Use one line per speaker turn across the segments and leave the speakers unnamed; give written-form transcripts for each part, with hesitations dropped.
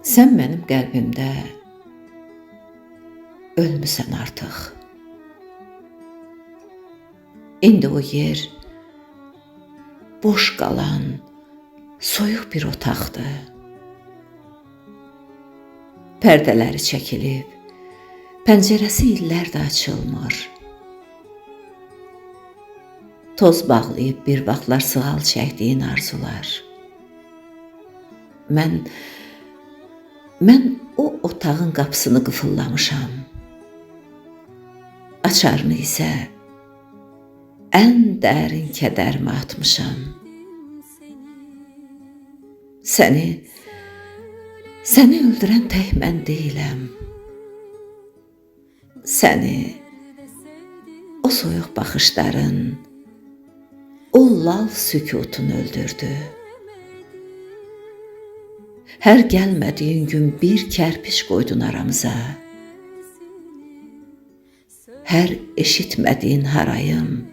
Sən mənim qəlbimdə ölmüsən artıq. İndi o yer boş qalan soyuq bir otaqdır. Pərdələri çəkilib, pəncərəsi illərdə açılmır. Toz bağlayıb bir vaxtlar sığal çəkdiyin arzular. Mən o otağın qapısını qıfıllamışam. Açarını isə ən dərin kədərmə atmışam. Səni öldürən tək mən deyiləm. Səni o soyuq baxışların, o lal sükutun öldürdü. Hər gəlmədiyin gün bir kərpiç qoydun aramıza. Hər eşitmədiyin harayım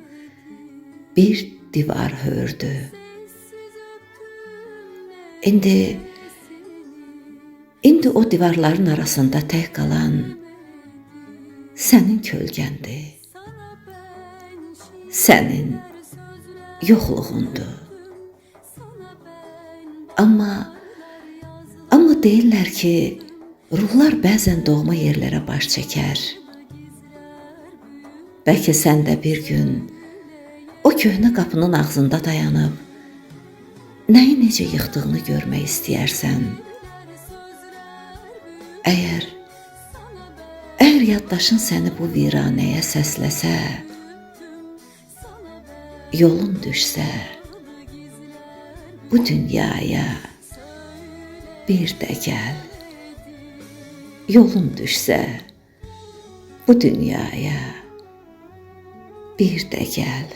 bir divar hördü. İndi o divarların arasında tək qalan sənin kölgəndir. Sənin yoxluğundur. Amma deyirlər ki, ruhlar bəzən doğma yerlərə baş çəkər. Bəlkə sən də bir gün o köhnə qapının ağzında dayanıb, nəyi necə yıxdığını görmək istəyərsən. Əgər yaddaşın səni bu viranəyə səsləsə, yolun düşsə, bu dünyaya bir də gəl. Yolun düşsə, bu dünyaya bir də gəl.